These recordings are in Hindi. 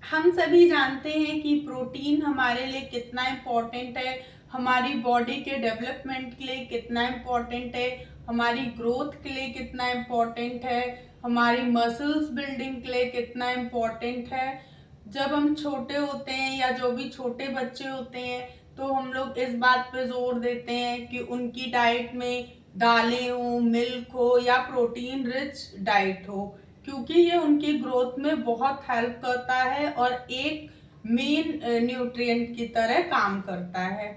हम सभी जानते हैं कि प्रोटीन हमारे लिए कितना इम्पोर्टेंट है, हमारी बॉडी के डेवलपमेंट के लिए कितना इम्पोर्टेंट है, हमारी ग्रोथ के लिए कितना इम्पोर्टेंट है, हमारी मसल्स बिल्डिंग के लिए कितना इम्पोर्टेंट है। जब हम छोटे होते हैं या जो भी छोटे बच्चे होते हैं तो हम लोग इस बात पे जोर देते हैं कि उनकी डाइट में दालें हो, मिल्क हो या प्रोटीन रिच डाइट हो, क्योंकि ये उनकी ग्रोथ में बहुत हेल्प करता है और एक मेन न्यूट्रिएंट की तरह काम करता है।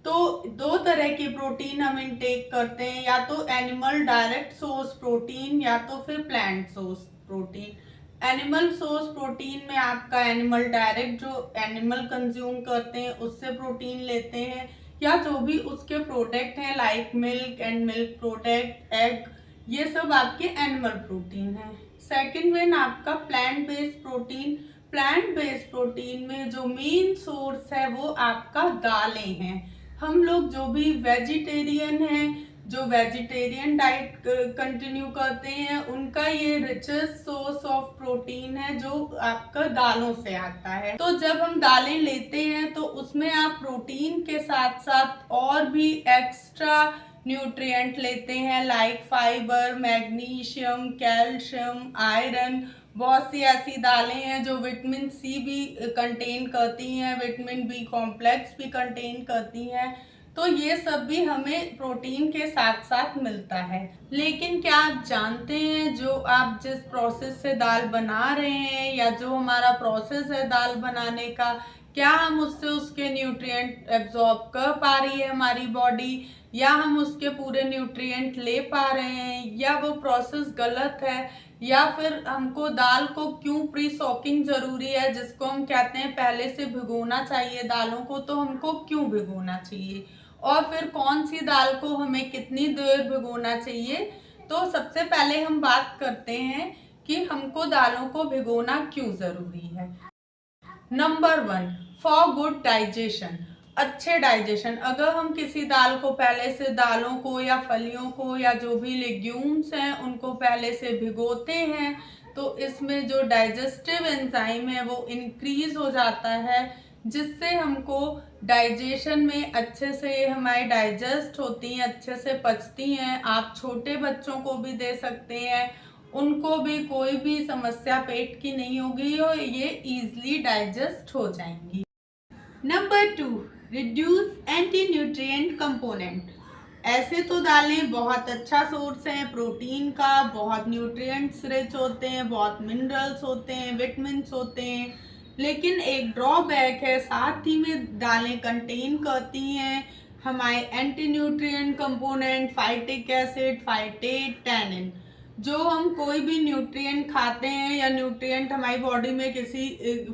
तो दो तरह के प्रोटीन हम इनटेक करते हैं, या तो एनिमल डायरेक्ट सोर्स प्रोटीन या तो फिर plant source protein. Animal source protein में आपका एनिमल डायरेक्ट जो एनिमल कंज्यूम करते हैं उससे प्रोटीन लेते हैं, या जो भी उसके प्रोडक्ट हैं like milk and milk product, egg, ये सब आपके एनिमल प्रोटीन है। सेकेंड वन आपका plant based protein. Plant based protein में जो मेन सोर्स है वो आपका दालें हैं। हम लोग जो भी वेजिटेरियन हैं, जो वेजिटेरियन डाइट कंटिन्यू करते हैं, उनका ये रिचेस्ट सोर्स ऑफ प्रोटीन है जो आपका दालों से आता है। तो जब हम दालें लेते हैं तो उसमें आप प्रोटीन के साथ साथ और भी एक्स्ट्रा न्यूट्रिएंट लेते हैं like fibre, magnesium, calcium, iron. बहुत सी ऐसी दालें हैं जो विटामिन सी भी कंटेन करती हैं, विटामिन बी कॉम्प्लेक्स भी कंटेन करती हैं। तो ये सब भी हमें प्रोटीन के साथ साथ मिलता है। लेकिन क्या आप जानते हैं जो आप जिस प्रोसेस से दाल बना रहे हैं या जो हमारा प्रोसेस है दाल बनाने का, क्या हम उससे उसके न्यूट्रिएंट एब्जॉर्ब कर पा रही है हमारी बॉडी, या हम उसके पूरे न्यूट्रिएंट ले पा रहे हैं, या वो प्रोसेस गलत है, या फिर हमको दाल को क्यों प्री सॉकिंग जरूरी है, जिसको हम कहते हैं पहले से भिगोना चाहिए दालों को, तो हमको क्यों भिगोना चाहिए, और फिर कौन सी दाल को हमें कितनी देर भिगोना चाहिए। तो सबसे पहले हम बात करते हैं कि हमको दालों को भिगोना क्यों जरूरी है। नंबर 1, फॉर गुड डाइजेशन, अच्छे डाइजेशन। अगर हम किसी दाल को पहले से, दालों को या फलियों को या जो भी लेग्यूम्स हैं उनको पहले से भिगोते हैं तो इसमें जो डाइजेस्टिव एंजाइम है वो इंक्रीज हो जाता है, जिससे हमको डाइजेशन में अच्छे से हमारी डाइजेस्ट होती हैं, अच्छे से पचती हैं। आप छोटे बच्चों को भी दे सकते हैं, उनको भी कोई भी समस्या पेट की नहीं होगी और ये इजीली डाइजेस्ट हो जाएंगी। Number 2, reduce anti nutrient component. ऐसे तो दालें बहुत अच्छा सोर्स है प्रोटीन का, बहुत न्यूट्रिएंट्स रिच होते हैं, बहुत मिनरल्स होते हैं, विटामिन्स होते हैं, लेकिन एक ड्रॉबैक है, साथ ही में दालें कंटेन करती हैं हमारे anti nutrient component, phytic acid, phytate, tannin. जो हम कोई भी न्यूट्रिएंट खाते हैं या न्यूट्रिएंट हमारी बॉडी में किसी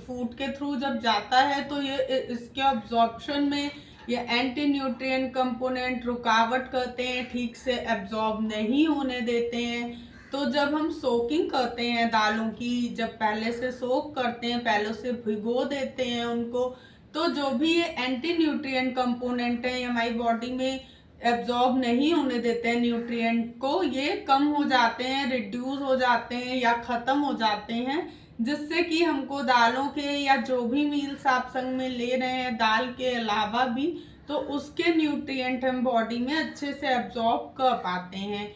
फूड के थ्रू जब जाता है तो ये इसके अब्जॉर्प्शन में ये एंटी न्यूट्रिएंट कंपोनेंट रुकावट करते हैं, ठीक से एब्जॉर्ब नहीं होने देते हैं। तो जब हम सोकिंग करते हैं दालों की, जब पहले से सोक करते हैं, पहले से भिगो देते हैं उनको, तो जो भी ये एंटी न्यूट्रिएंट कंपोनेंट है हमारी बॉडी में एब्जॉर्ब नहीं होने देते हैं न्यूट्रिएंट को, ये कम हो जाते हैं, रिड्यूस हो जाते हैं या खत्म हो जाते हैं, जिससे कि हमको दालों के या जो भी मील्स आप संग में ले रहे हैं दाल के अलावा भी, तो उसके न्यूट्रिएंट हम बॉडी में अच्छे से एब्जॉर्ब कर पाते हैं।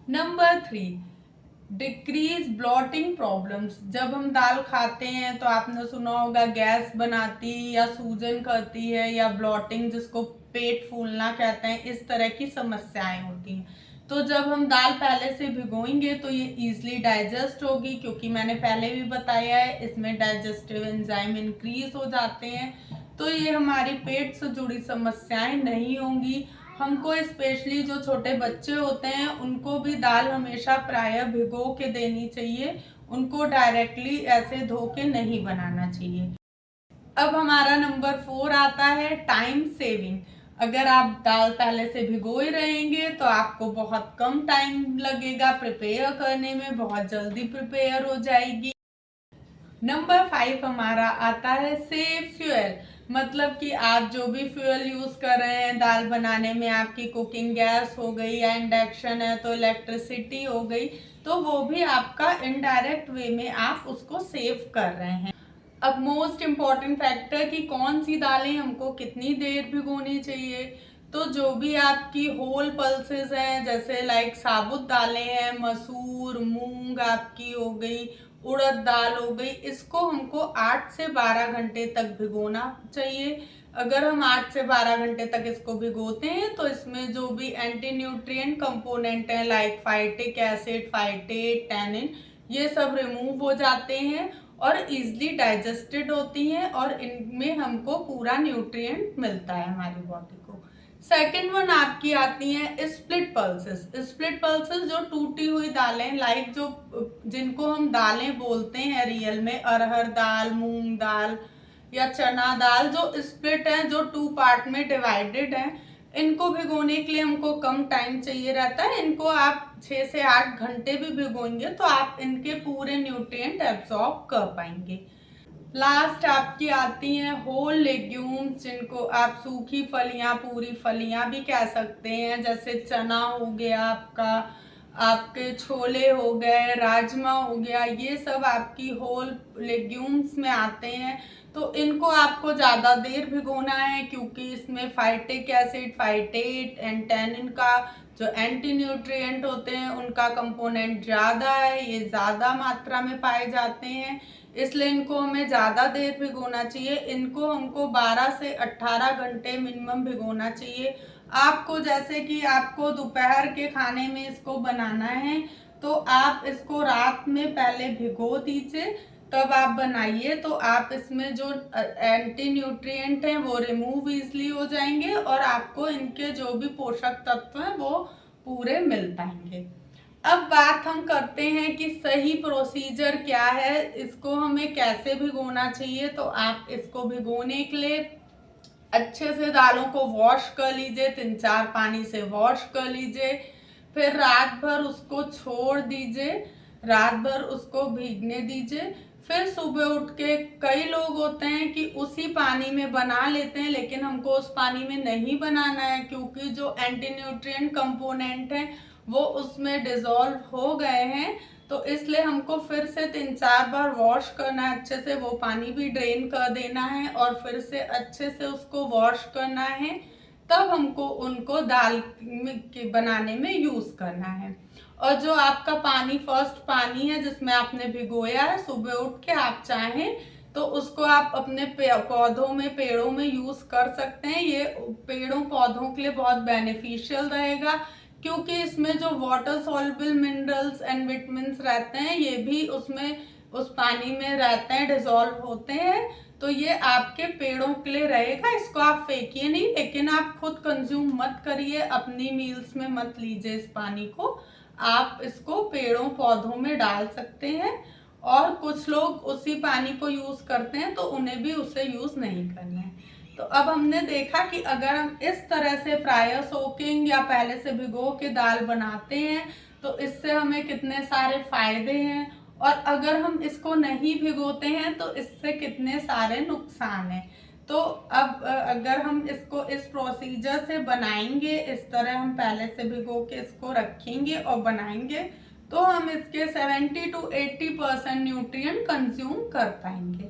Number 3, decrease blotting problems. जब हम दाल खाते हैं तो आपने सुना होगा गैस बनाती या सूजन करती है या ब्लॉटिंग, जिसको पेट फूलना कहते हैं, इस तरह की समस्याएं होती हैं। तो जब हम दाल पहले से भिगोएंगे तो ये इजीली डाइजेस्ट होगी, क्योंकि मैंने पहले भी बताया है इसमें डाइजेस्टिव एंजाइम इंक्रीज हो जाते हैं, तो ये हमारी पेट से जुड़ी समस्याएं नहीं होंगी। हमको स्पेशली जो छोटे बच्चे होते हैं उनको भी दाल हमेशा प्रायः भिगो के देनी चाहिए, उनको डायरेक्टली ऐसे धो के नहीं बनाना चाहिए। अब हमारा नंबर 4 आता है टाइम सेविंग। अगर आप दाल पहले से भिगो ही रहेंगे तो आपको बहुत कम टाइम लगेगा प्रिपेयर करने में, बहुत जल्दी प्रिपेयर हो जाएगी। नंबर 5 हमारा आता है सेव फ्यूल। मतलब कि आप जो भी फ्यूल यूज कर रहे हैं दाल बनाने में, आपकी कुकिंग गैस हो गई या इंडक्शन है तो इलेक्ट्रिसिटी हो गई, तो वो भी आपका इनडायरेक्ट वे में आप उसको सेव कर रहे हैं। अब मोस्ट इम्पॉर्टेंट फैक्टर कि कौन सी दालें हमको कितनी देर भिगोनी चाहिए। तो जो भी आपकी होल पल्सेस हैं, जैसे लाइक साबुत दालें हैं, मसूर, मूंग आपकी हो गई, उड़द दाल हो गई, इसको हमको 8 से 12 घंटे तक भिगोना चाहिए। अगर हम 8 से 12 घंटे तक इसको भिगोते हैं तो इसमें जो भी एंटी न्यूट्रिएंट कंपोनेंट हैं like phytic acid, phytate, tannin, ये सब रिमूव हो जाते हैं और इजीली डाइजेस्टेड होती हैं और इनमें हमको पूरा न्यूट्रिएंट मिलता है हमारी बॉडी को। सेकेंड वन आपकी आती है स्प्लिट पल्सेस। स्प्लिट पल्सेस जो टूटी हुई दालें, लाइक जो जिनको हम दालें बोलते हैं रियल में, अरहर दाल, मूंग दाल या चना दाल, जो स्प्लिट है, जो 2 पार्ट में डिवाइडेड है, इनको भिगोने के लिए हमको कम टाइम चाहिए रहता है। इनको आप 6 से 8 घंटे भी भिगोएंगे तो आप इनके पूरे न्यूट्रिएंट एब्जॉर्ब कर पाएंगे। लास्ट आपकी आती हैं होल लेग्यूम्स, जिनको आप सूखी फलियां, पूरी फलियां भी कह सकते हैं, जैसे चना हो गया आपका, आपके छोले हो गए, राजमा हो गया, ये सब आपकी होल लेग्यूम्स में आते हैं। तो इनको आपको ज़्यादा देर भिगोना है क्योंकि इसमें phytic acid, phytate and tannin का जो एंटी न्यूट्रिएंट होते हैं उनका कंपोनेंट ज़्यादा है, ये ज़्यादा मात्रा में पाए जाते हैं, इसलिए इनको हमें ज़्यादा देर भिगोना चाहिए। इनको हमको 12 से 18 घंटे मिनिमम भिगोना चाहिए। आपको जैसे कि आपको दोपहर के खाने में इसको बनाना है तो आप इसको रात में पहले भिगो दीजिए, तब आप बनाइए, तो आप इसमें जो एंटी न्यूट्रिएंट हैं वो रिमूव इजली हो जाएंगे और आपको इनके जो भी पोषक तत्व हैं वो पूरे मिल पाएंगे। अब बात हम करते हैं कि सही प्रोसीजर क्या है, इसको हमें कैसे भिगोना चाहिए। तो आप इसको भिगोने के लिए अच्छे से दालों को वॉश कर लीजिए, 3-4 पानी से वॉश कर लीजिए, फिर रात भर उसको छोड़ दीजिए, रात भर उसको भीगने दीजिए। फिर सुबह उठ के, कई लोग होते हैं कि उसी पानी में बना लेते हैं, लेकिन हमको उस पानी में नहीं बनाना है क्योंकि जो एंटी न्यूट्रिएंट कंपोनेंट हैं वो उसमें डिसॉल्व हो गए हैं। तो इसलिए हमको फिर से 3-4 बार वॉश करना है अच्छे से, वो पानी भी ड्रेन कर देना है और फिर से अच्छे से उसको वॉश करना है, तब हमको उनको दाल के बनाने में यूज़ करना है। और जो आपका पानी, फर्स्ट पानी है जिसमें आपने भिगोया है, सुबह उठ के आप चाहें तो उसको आप अपने पौधों में, पेड़ों में यूज़ कर सकते हैं। ये पेड़ों पौधों के लिए बहुत बेनिफिशियल रहेगा क्योंकि इसमें जो water soluble minerals and vitamins रहते हैं ये भी उसमें, उस पानी में रहते हैं, डिसॉल्व होते हैं। तो ये आपके पेड़ों के लिए रहेगा। इसको आप फेंकिए नहीं, लेकिन आप खुद कंज्यूम मत करिए, अपनी मील्स में मत लीजिए इस पानी को। आप इसको पेड़ों पौधों में डाल सकते हैं और कुछ लोग उसी पानी को यूज़ करते हैं तो उन्हें भी उसे यूज़ नहीं करना है। तो अब हमने देखा कि अगर हम इस तरह से प्रायर सोकिंग या पहले से भिगो के दाल बनाते हैं तो इससे हमें कितने सारे फायदे हैं, और अगर हम इसको नहीं भिगोते हैं तो इससे कितने सारे नुकसान हैं। तो अब अगर हम इसको इस प्रोसीजर से बनाएंगे, इस तरह हम पहले से भिगो के इसको रखेंगे और बनाएंगे, तो हम इसके 70 to 80% न्यूट्रिएंट कंज्यूम कर पाएंगे।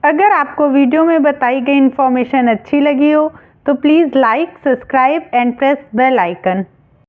अगर आपको वीडियो में बताई गई इन्फॉर्मेशन अच्छी लगी हो तो please like, subscribe and press bell icon.